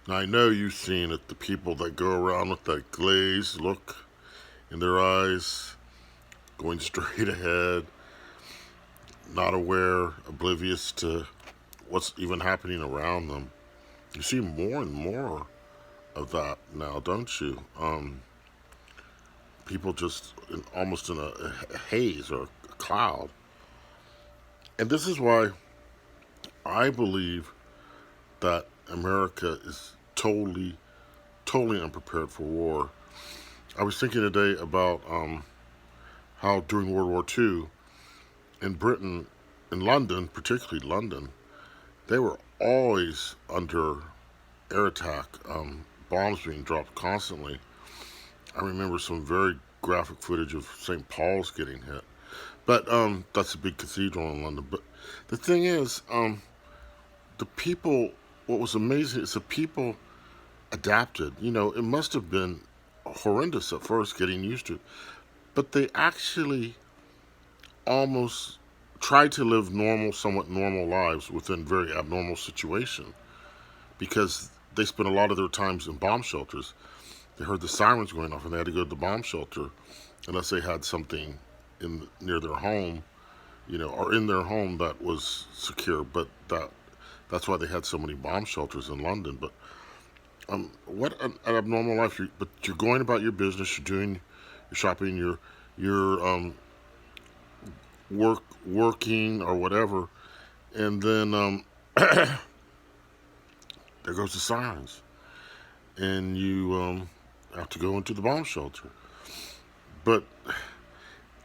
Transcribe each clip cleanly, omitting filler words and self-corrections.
Now, I know you've seen it, the people that go around with that glazed look in their eyes, going straight ahead, not aware, oblivious to what's even happening around them. You see more and more of that now, don't you? People just almost in a haze or a cloud. And this is why I believe that America is totally unprepared for war. I was thinking today about how during World War II in Britain, in London, particularly London, they were always under air attack, bombs being dropped constantly. I remember some very graphic footage of St. Paul's getting hit. But that's a big cathedral in London. But the thing is, the people, what was amazing is the people adapted. You know, it must have been horrendous at first getting used to it. But they actually almost tried to live normal, somewhat normal lives within very abnormal situation because they spent a lot of their times in bomb shelters. They heard the sirens going off and they had to go to the bomb shelter unless they had something in near their home, you know, or in their home that was secure. But that's why they had so many bomb shelters in London. But what an abnormal life! But you're going about your business. You're doing your shopping. You're working or whatever, and then there goes the sirens, and you have to go into the bomb shelter. But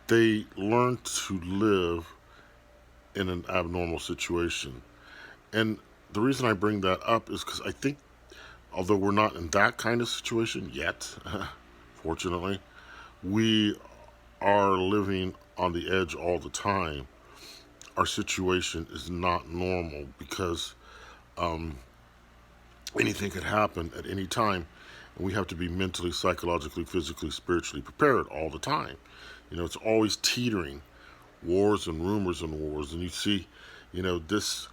they learn to live in an abnormal situation, and the reason I bring that up is because I think, although we're not in that kind of situation yet, fortunately, we are living on the edge all the time. Our situation is not normal because um, anything could happen at any time, and we have to be mentally, psychologically, physically, spiritually prepared all the time. You know, it's always teetering, wars and rumors and wars, and you see, you know, this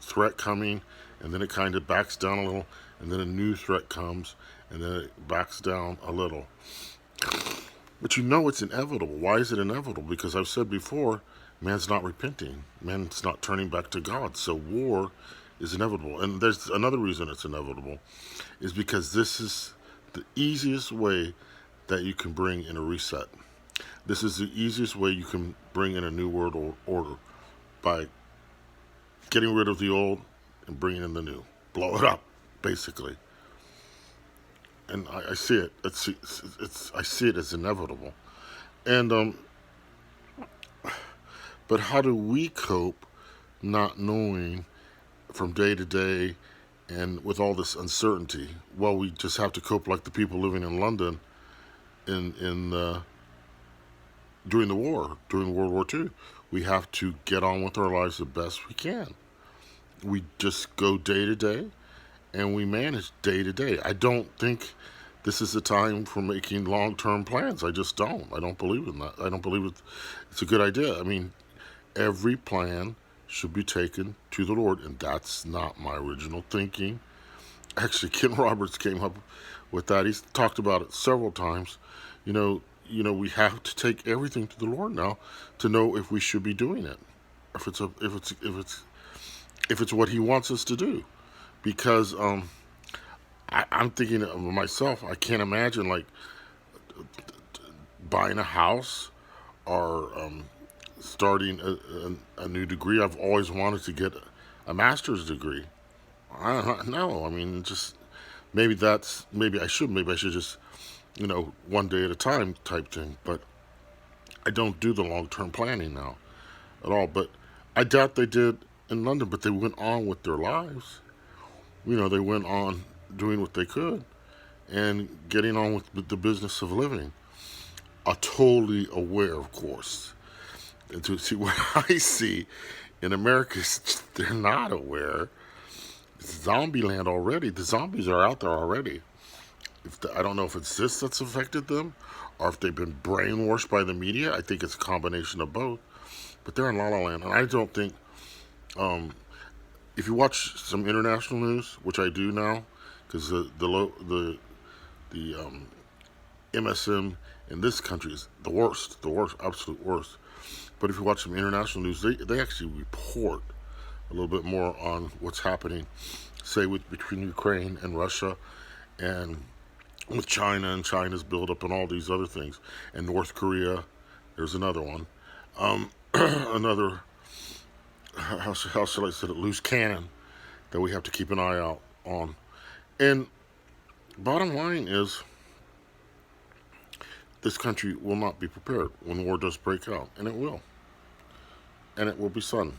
threat coming, and then it kind of backs down a little, and then a new threat comes, and then it backs down a little. But you know it's inevitable. Why is it inevitable? Because I've said before, man's not repenting. Man's not turning back to God. So war is inevitable. And there's another reason it's inevitable, is because this is the easiest way that you can bring in a reset. This is the easiest way you can bring in a new world order by getting rid of the old and bringing in the new. Blow it up, basically. And I see it. I see it as inevitable. And but how do we cope, not knowing from day to day, and with all this uncertainty? Well, we just have to cope like the people living in London in during the war, during World War II. We have to get on with our lives the best we can. We just go day to day, and we manage day to day. I don't think this is the time for making long-term plans. I just don't. I don't believe in that. I don't believe it's a good idea. I mean, every plan should be taken to the Lord, and that's not my original thinking. Actually, Ken Roberts came up with that. He's talked about it several times. You know, we have to take everything to the Lord now to know if we should be doing it, if it's what He wants us to do. Because I'm thinking of myself. I can't imagine like buying a house or starting a new degree. I've always wanted to get a master's degree. I don't know. I mean, just maybe I should just one day at a time type thing. But I don't do the long term planning now at all. But I doubt they did in London. But they went on with their lives. You know, they went on doing what they could and getting on with the business of living. Are totally aware, of course. And to see what I see in America, they're not aware. It's zombie land already. The zombies are out there already. I don't know if it's this that's affected them or if they've been brainwashed by the media. I think it's a combination of both. But they're in La La Land. And I don't think, if you watch some international news, which I do now, because the MSM in this country is the worst, absolute worst. But if you watch some international news, they actually report a little bit more on what's happening, say between Ukraine and Russia, and with China and China's buildup and all these other things, and North Korea. There's another one, another how shall I say it, loose cannon that we have to keep an eye out on. And bottom line is, this country will not be prepared when war does break out, and and it will be sudden.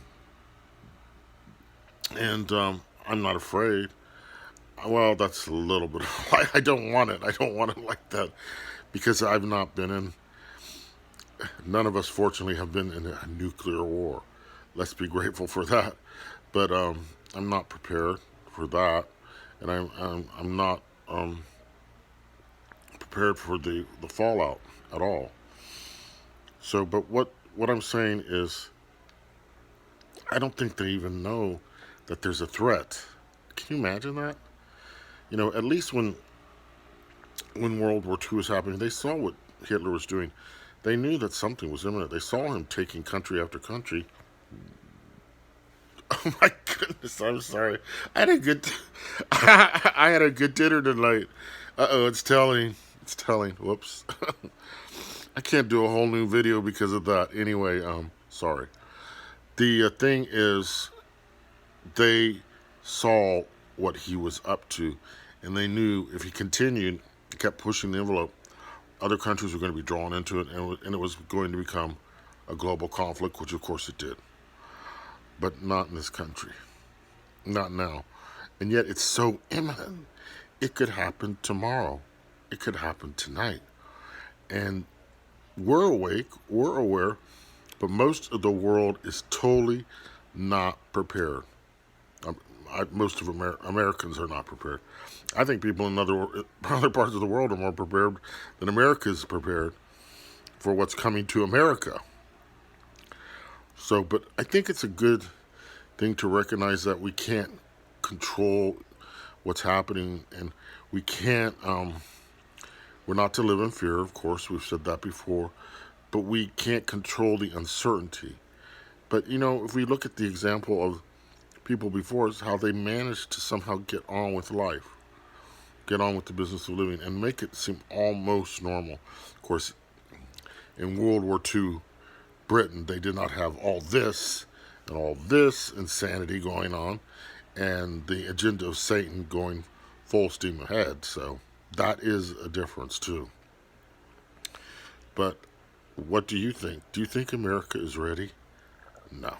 And I'm not afraid. Well, that's a little bit. I don't want it. I don't want it like that because I've not been in. None of us, fortunately, have been in a nuclear war. Let's be grateful for that. But I'm not prepared for that, and I'm not prepared for the fallout at all. So, but what I'm saying is, I don't think they even know that there's a threat. Can you imagine that? At least when World War II was happening, they saw what Hitler was doing. They knew that something was imminent. They saw him taking country after country. Oh my goodness! I'm sorry. I had a good, I had a good dinner tonight. It's telling. It's telling. Whoops. I can't do a whole new video because of that. Anyway, sorry. The thing is, they saw what he was up to, and they knew if he continued, kept pushing the envelope, other countries were going to be drawn into it, and it was going to become a global conflict, which of course it did. But not in this country. Not now. And yet it's so imminent. It could happen tomorrow. It could happen tonight. And we're awake, we're aware, but most of the world is totally not prepared. Most of Americans are not prepared. I think people in other parts of the world are more prepared than America is prepared for what's coming to America. So, but I think it's a good thing to recognize that we can't control what's happening, and we can't. We're not to live in fear, of course. We've said that before, but we can't control the uncertainty. But if we look at the example of people before us, how they managed to somehow get on with life, get on with the business of living, and make it seem almost normal. Of course, in World War II, Britain, they did not have all this and all this insanity going on, and the agenda of Satan going full steam ahead. So that is a difference too. But what do you think? Do you think America is ready? No.